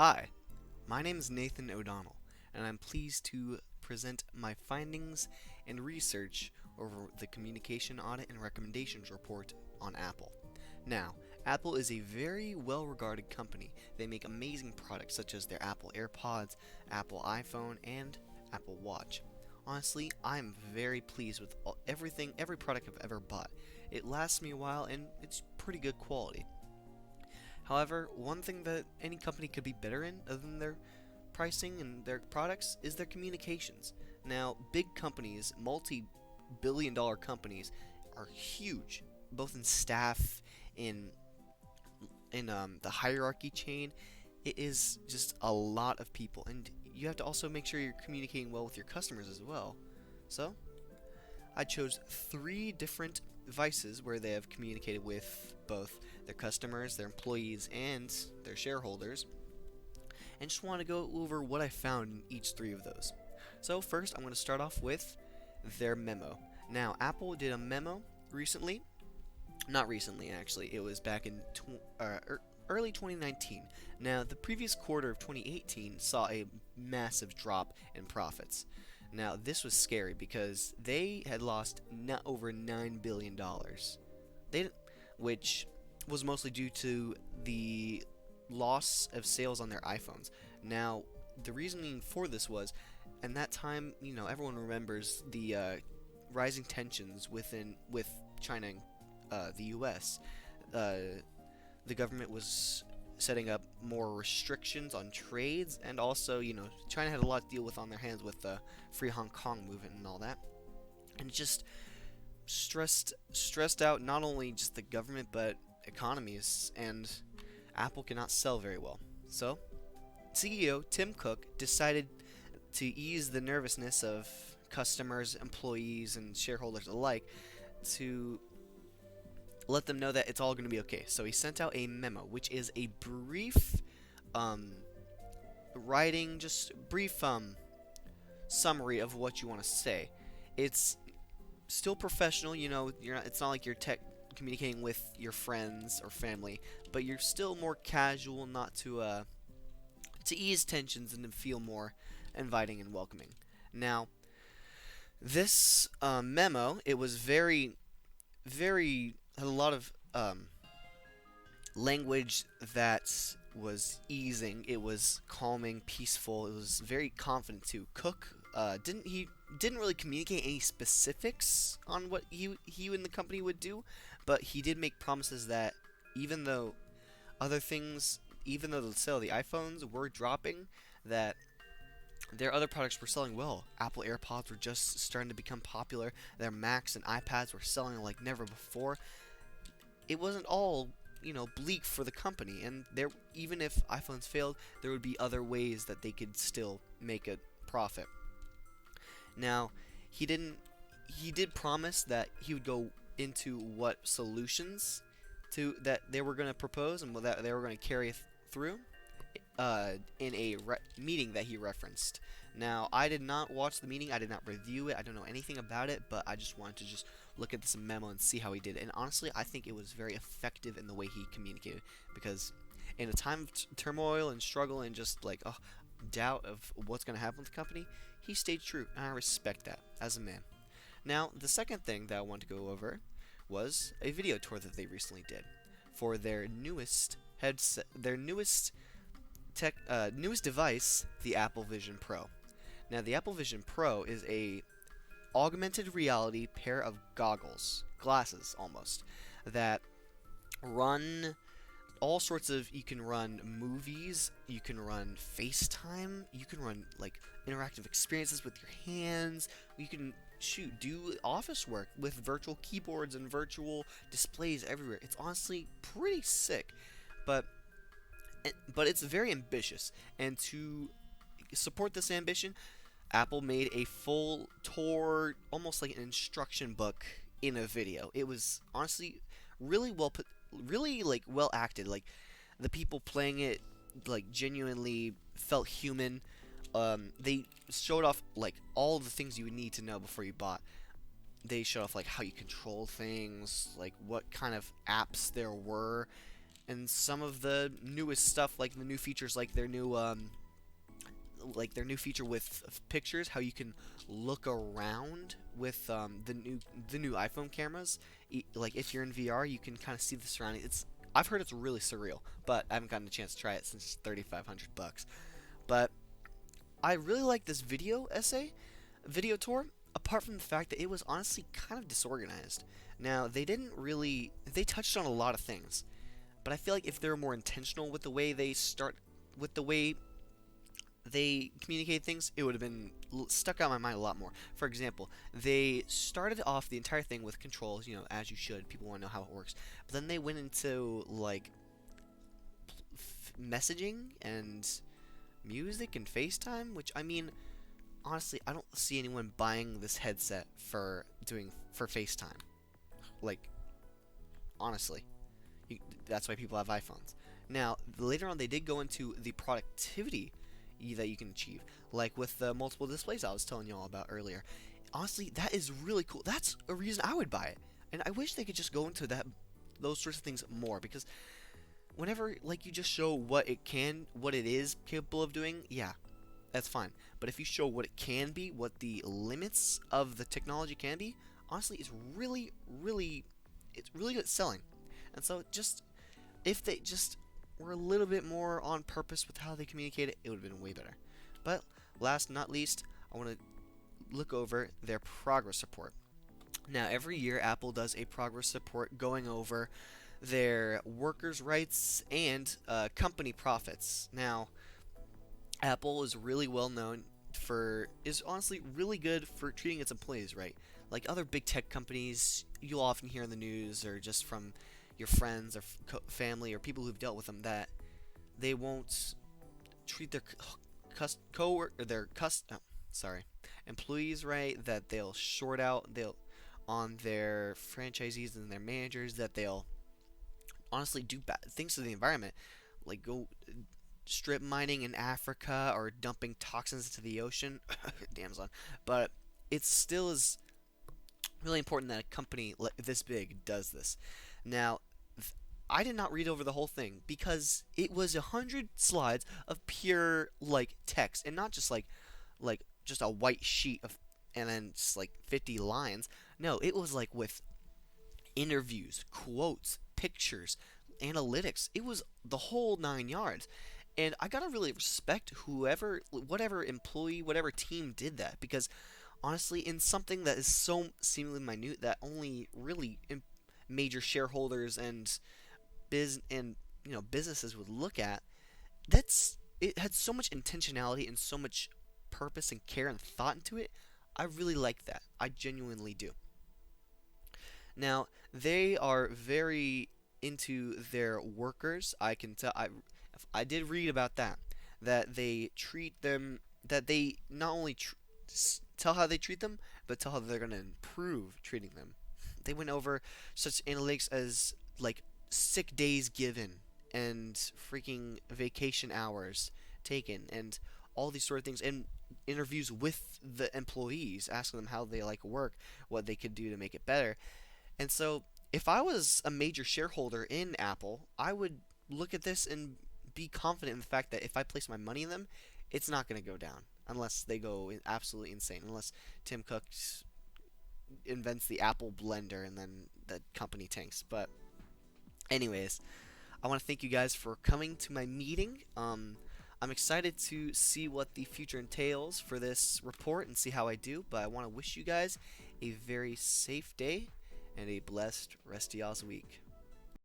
Hi, my name is Nathan O'Donnell, and I'm pleased to present my findings and research over the Communication Audit and Recommendations Report on Apple. Now, Apple is a very well regarded company. They make amazing products such as their Apple AirPods, Apple iPhone, and Apple Watch. Honestly, I'm very pleased with every product I've ever bought. It lasts me a while and it's pretty good quality. However, one thing that any company could be better in, other than their pricing and their products, is their communications. Now, big companies, multi-billion dollar companies, are huge, both in staff, in the hierarchy chain. It is just a lot of people, and you have to also make sure you're communicating well with your customers as well. So, I chose three different vices where they have communicated with both their customers, their employees, and their shareholders, and just want to go over what I found in each three of those. So, first, I'm going to start off with their memo. Now, Apple did a memo recently. Not recently, actually. It was back in early 2019. Now, the previous quarter of 2018 saw a massive drop in profits. Now, this was scary because they had lost over $9 billion, which was mostly due to the loss of sales on their iPhones. Now, the reasoning for this was, and that time, everyone remembers the rising tensions with China and the U.S. The government was setting up more restrictions on trades, and also, China had a lot to deal with on their hands with the Free Hong Kong movement and all that, and just stressed out not only just the government but economies, and Apple cannot sell very well. So, CEO Tim Cook decided to ease the nervousness of customers, employees, and shareholders alike to let them know that it's all going to be okay. So he sent out a memo, which is a brief brief summary of what you want to say. It's still professional, it's not like you're communicating with your friends or family, but you're still more casual, not to ease tensions and to feel more inviting and welcoming. Now, this memo, it was very, very had a lot of language that was easing. It was calming, peaceful. It was very confident too. Cook didn't really communicate any specifics on what he and the company would do, but he did make promises that even though the sale of the iPhones were dropping, that their other products were selling well. Apple AirPods were just starting to become popular. Their Macs and iPads were selling like never before. It wasn't all, bleak for the company, and even if iPhones failed, there would be other ways that they could still make a profit. Now, he did promise that he would go into what solutions that they were going to propose and that they were going to carry through in a meeting that he referenced. Now, I did not watch the meeting. I did not review it. I don't know anything about it, but I just wanted to just look at this memo and see how he did it. And honestly, I think it was very effective in the way he communicated, because in a time of turmoil and struggle and just doubt of what's going to happen with the company, he stayed true, and I respect that as a man. Now, the second thing that I want to go over was a video tour that they recently did for their newest headset, their newest device, the Apple Vision Pro. Now, the Apple Vision Pro is a augmented reality pair of glasses almost, that run all sorts of, you can run movies, you can run FaceTime, you can run interactive experiences with your hands, you can do office work with virtual keyboards and virtual displays everywhere. It's honestly pretty sick, but it's very ambitious, and to support this ambition, Apple made a full tour, almost like an instruction book in a video. It was honestly really well put, really well acted. The people playing it genuinely felt human. They showed off all the things you would need to know before you bought. They showed off how you control things, what kind of apps there were, and some of the newest stuff, like the new features, like their new feature with pictures, how you can look around with the new iPhone cameras. Like if you're in VR, you can kind of see the surroundings. I've heard it's really surreal, but I haven't gotten a chance to try it since it's $3,500. But I really like this video tour. Apart from the fact that it was honestly kind of disorganized. Now they touched on a lot of things, but I feel like if they were more intentional with the way with the way they communicate things, it would have been stuck out in my mind a lot more. For example, they started off the entire thing with controls, as you should. People want to know how it works. But then they went into, like, messaging and music and FaceTime, which, I mean, honestly, I don't see anyone buying this headset for FaceTime. Like, honestly. That's why people have iPhones. Now, later on, they did go into the productivity that you can achieve, like with the multiple displays I was telling you all about earlier. Honestly, that is really cool. That's a reason I would buy it, and I wish they could just go into those sorts of things more, because whenever like you just show what it is capable of doing, yeah, that's fine. But if you show what it can be, what the limits of the technology can be, honestly, it's really good at selling. And so just if they just were a little bit more on purpose with how they communicate it, it would have been way better. But last not least, I want to look over their progress report. Now, every year Apple does a progress report going over their workers' rights and company profits. Now, Apple is really well known is honestly really good for treating its employees right. Like other big tech companies, you'll often hear in the news or just from your friends or family or people who've dealt with them, that they won't treat their employees right, that they'll short out on their franchisees and their managers, that they'll honestly do bad things to the environment, like go strip mining in Africa or dumping toxins into the ocean. Damn son. But it still is really important that a company this big does this. Now, I did not read over the whole thing because it was 100 slides of pure like text, and not just like just a white sheet of and then just like 50 lines. No, it was like with interviews, quotes, pictures, analytics. It was the whole 9 yards. And I gotta really respect whatever employee, whatever team did that, because honestly, in something that is so seemingly minute that only really major shareholders and businesses would look at, it had so much intentionality and so much purpose and care and thought into it. I really like that. I genuinely do. Now, they are very into their workers. I can tell. I did read about that they treat them, that they not only tell how they treat them, but tell how they're going to improve treating them. They went over such analytics as like sick days given and freaking vacation hours taken and all these sort of things, and interviews with the employees asking them how they like work, what they could do to make it better. And so if I was a major shareholder in Apple, I would look at this and be confident in the fact that if I place my money in them, it's not going to go down unless they go absolutely insane, unless Tim Cook invents the Apple blender and then the company tanks. But anyways, I want to thank you guys for coming to my meeting. I'm excited to see what the future entails for this report and see how I do, but I want to wish you guys a very safe day and a blessed rest of y'all's week.